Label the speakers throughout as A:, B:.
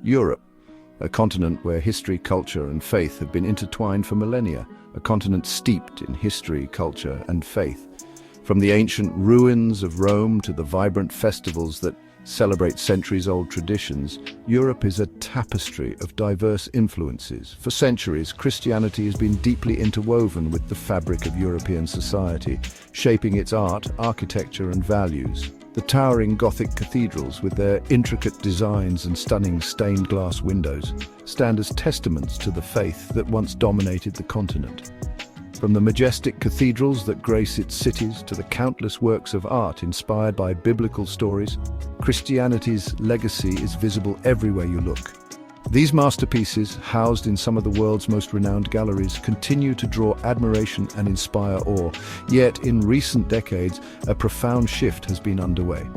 A: Europe, a continent where history, culture, and faith have been intertwined for millennia, a continent steeped in history, culture, and faith. From the ancient ruins of Rome to the vibrant festivals that celebrate centuries-old traditions, Europe is a tapestry of diverse influences. For centuries, Christianity has been deeply interwoven with the fabric of European society, shaping its art, architecture, and values. The towering Gothic cathedrals, with their intricate designs and stunning stained glass windows, stand as testaments to the faith that once dominated the continent. From the majestic cathedrals that grace its cities to the countless works of art inspired by biblical stories, Christianity's legacy is visible everywhere you look. These masterpieces, housed in some of the world's most renowned galleries, continue to draw admiration and inspire awe. Yet, in recent decades, a profound shift has been underway.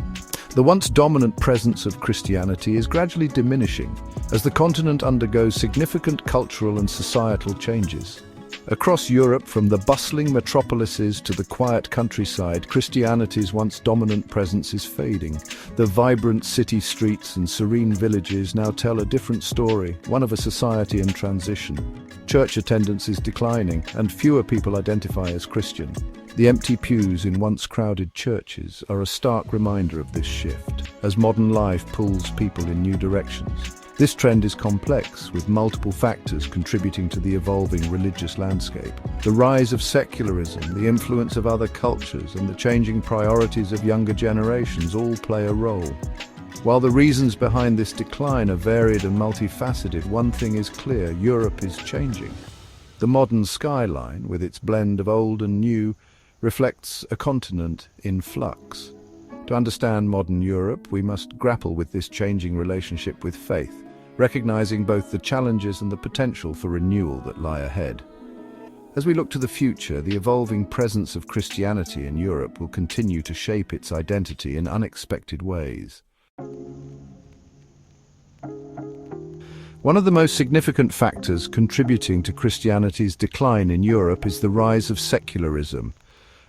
A: The once dominant presence of Christianity is gradually diminishing as the continent undergoes significant cultural and societal changes. Across Europe, from the bustling metropolises to the quiet countryside, Christianity's once dominant presence is fading. The vibrant city streets and serene villages now tell a different story, one of a society in transition. Church attendance is declining, and fewer people identify as Christian. The empty pews in once crowded churches are a stark reminder of this shift, as modern life pulls people in new directions. This trend is complex, with multiple factors contributing to the evolving religious landscape. The rise of secularism, the influence of other cultures, and the changing priorities of younger generations all play a role. While the reasons behind this decline are varied and multifaceted, one thing is clear: Europe is changing. The modern skyline, with its blend of old and new, reflects a continent in flux. To understand modern Europe, we must grapple with this changing relationship with faith, recognizing both the challenges and the potential for renewal that lie ahead. As we look to the future, the evolving presence of Christianity in Europe will continue to shape its identity in unexpected ways. One of the most significant factors contributing to Christianity's decline in Europe is the rise of secularism.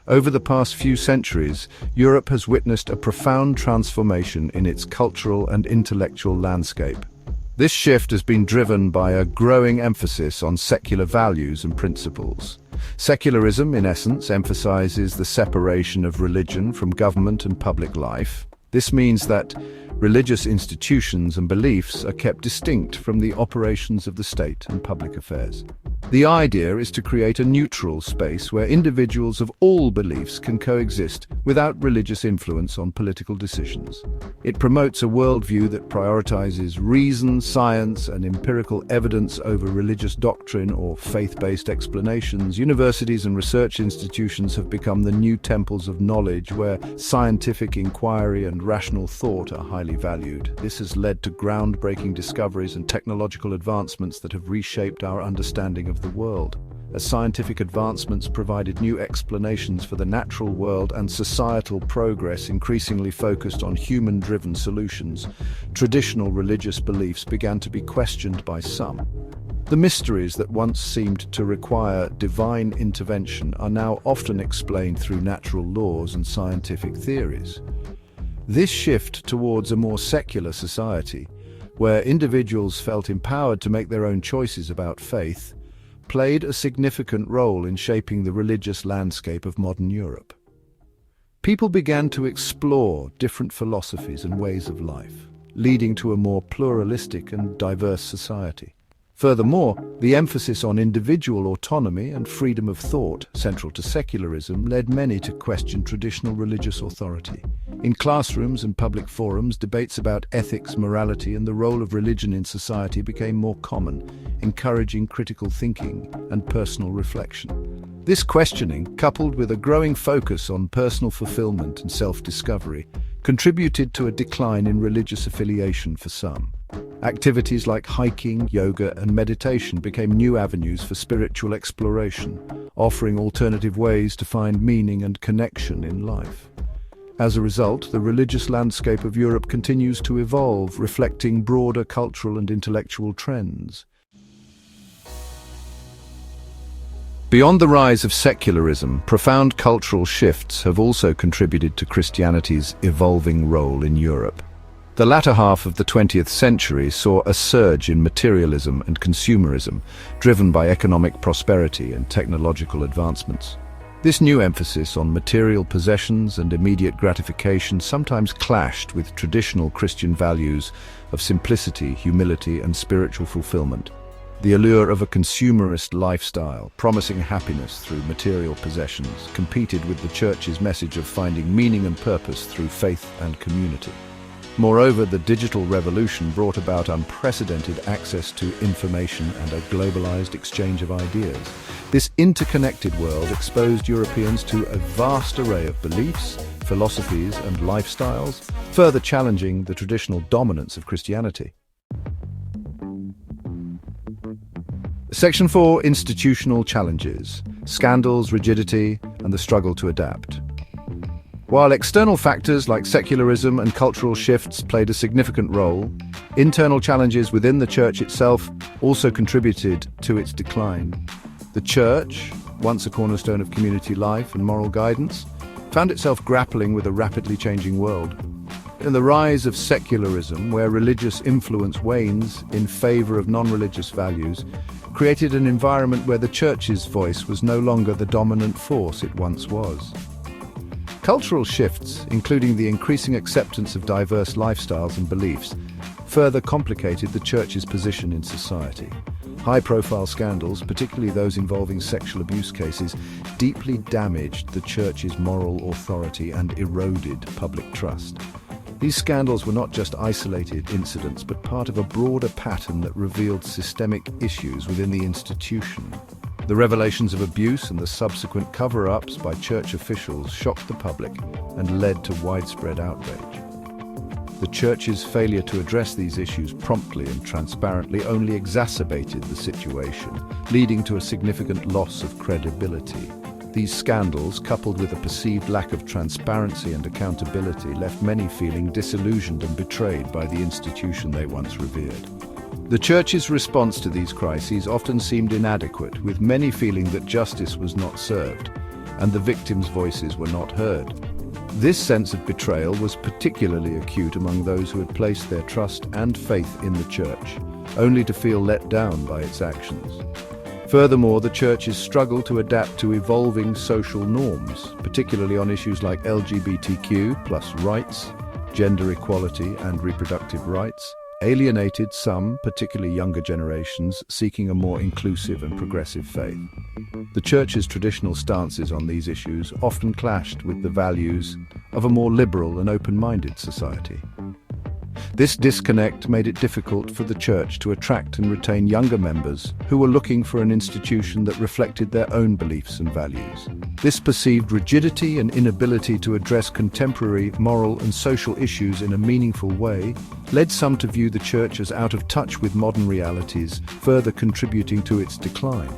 A: Over the past few centuries, Europe has witnessed a profound transformation in its cultural and intellectual landscape. This shift has been driven by a growing emphasis on secular values and principles. Secularism, in essence, emphasizes the separation of religion from government and public life. This means that religious institutions and beliefs are kept distinct from the operations of the state and public affairs. The idea is to create a neutral space where individuals of all beliefs can coexist without religious influence on political decisions. It promotes a worldview that prioritizes reason, science, and empirical evidence over religious doctrine or faith-based explanations. Universities and research institutions have become the new temples of knowledge, where scientific inquiry and rational thought are highly valued. This has led to groundbreaking discoveries and technological advancements that have reshaped our understanding of the world. As scientific advancements provided new explanations for the natural world and societal progress increasingly focused on human-driven solutions, traditional religious beliefs began to be questioned by some. The mysteries that once seemed to require divine intervention are now often explained through natural laws and scientific theories. This shift towards a more secular society, where individuals felt empowered to make their own choices about faith, played a significant role in shaping the religious landscape of modern Europe. People began to explore different philosophies and ways of life, leading to a more pluralistic and diverse society. Furthermore, the emphasis on individual autonomy and freedom of thought, central to secularism, led many to question traditional religious authority. In classrooms and public forums, debates about ethics, morality, and the role of religion in society became more common, encouraging critical thinking and personal reflection. This questioning, coupled with a growing focus on personal fulfillment and self-discovery, contributed to a decline in religious affiliation for some. Activities like hiking, yoga, and meditation became new avenues for spiritual exploration, offering alternative ways to find meaning and connection in life. As a result, the religious landscape of Europe continues to evolve, reflecting broader cultural and intellectual trends. Beyond the rise of secularism, profound cultural shifts have also contributed to Christianity's evolving role in Europe. The latter half of the 20th century saw a surge in materialism and consumerism, driven by economic prosperity and technological advancements. This new emphasis on material possessions and immediate gratification sometimes clashed with traditional Christian values of simplicity, humility, and spiritual fulfillment. The allure of a consumerist lifestyle, promising happiness through material possessions, competed with the Church's message of finding meaning and purpose through faith and community. Moreover, the digital revolution brought about unprecedented access to information and a globalized exchange of ideas. This interconnected world exposed Europeans to a vast array of beliefs, philosophies, and lifestyles, further challenging the traditional dominance of Christianity. Section 4: Institutional Challenges, Scandals, Rigidity, and the Struggle to Adapt. While external factors like secularism and cultural shifts played a significant role, internal challenges within the Church itself also contributed to its decline. The Church, once a cornerstone of community life and moral guidance, found itself grappling with a rapidly changing world. In the rise of secularism, where religious influence wanes in favor of non-religious values, created an environment where the Church's voice was no longer the dominant force it once was. Cultural shifts, including the increasing acceptance of diverse lifestyles and beliefs, further complicated the Church's position in society. High-profile scandals, particularly those involving sexual abuse cases, deeply damaged the Church's moral authority and eroded public trust. These scandals were not just isolated incidents, but part of a broader pattern that revealed systemic issues within the institution. The revelations of abuse and the subsequent cover-ups by Church officials shocked the public and led to widespread outrage. The Church's failure to address these issues promptly and transparently only exacerbated the situation, leading to a significant loss of credibility. These scandals, coupled with a perceived lack of transparency and accountability, left many feeling disillusioned and betrayed by the institution they once revered. The Church's response to these crises often seemed inadequate, with many feeling that justice was not served and the victims' voices were not heard. This sense of betrayal was particularly acute among those who had placed their trust and faith in the Church, only to feel let down by its actions. Furthermore, the Church's struggle to adapt to evolving social norms, particularly on issues like LGBTQ+ rights, gender equality, and reproductive rights, alienated some, particularly younger generations, seeking a more inclusive and progressive faith. The Church's traditional stances on these issues often clashed with the values of a more liberal and open-minded society. This disconnect made it difficult for the Church to attract and retain younger members who were looking for an institution that reflected their own beliefs and values. This perceived rigidity and inability to address contemporary moral and social issues in a meaningful way led some to view the Church as out of touch with modern realities, further contributing to its decline.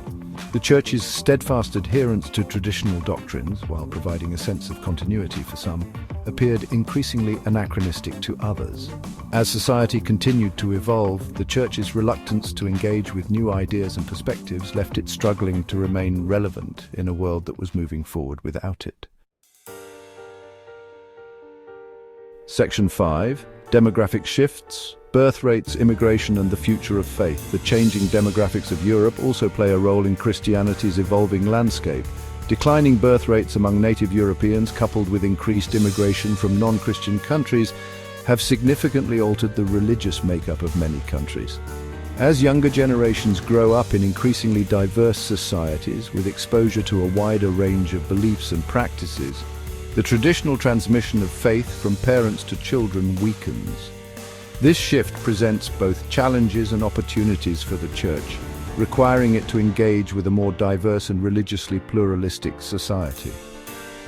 A: The Church's steadfast adherence to traditional doctrines, while providing a sense of continuity for some, appeared increasingly anachronistic to others. As society continued to evolve, the Church's reluctance to engage with new ideas and perspectives left it struggling to remain relevant in a world that was moving forward without it. Section 5: Demographic Shifts, Birth Rates, Immigration, and the Future of Faith. The changing demographics of Europe also play a role in Christianity's evolving landscape. Declining birth rates among native Europeans, coupled with increased immigration from non-Christian countries, have significantly altered the religious makeup of many countries. As younger generations grow up in increasingly diverse societies with exposure to a wider range of beliefs and practices, the traditional transmission of faith from parents to children weakens. This shift presents both challenges and opportunities for the Church, requiring it to engage with a more diverse and religiously pluralistic society.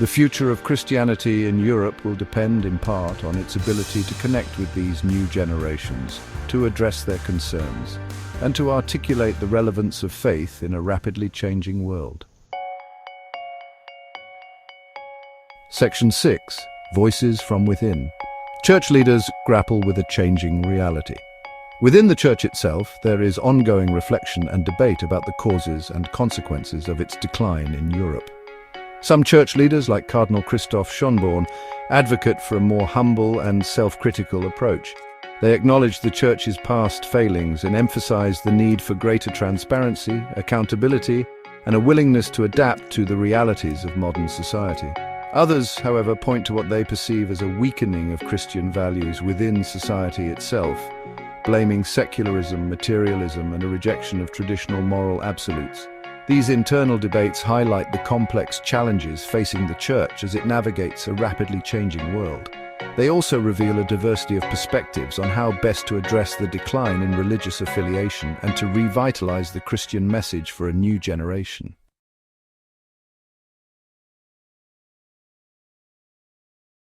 A: The future of Christianity in Europe will depend in part on its ability to connect with these new generations, to address their concerns, and to articulate the relevance of faith in a rapidly changing world. Section 6: Voices from Within. Church leaders grapple with a changing reality. Within the Church itself, there is ongoing reflection and debate about the causes and consequences of its decline in Europe. Some church leaders, like Cardinal Christoph Schonborn, advocate for a more humble and self-critical approach. They acknowledge the Church's past failings and emphasize the need for greater transparency, accountability, and a willingness to adapt to the realities of modern society. Others, however, point to what they perceive as a weakening of Christian values within society itself, blaming secularism, materialism, and a rejection of traditional moral absolutes. These internal debates highlight the complex challenges facing the Church as it navigates a rapidly changing world. They also reveal a diversity of perspectives on how best to address the decline in religious affiliation and to revitalize the Christian message for a new generation.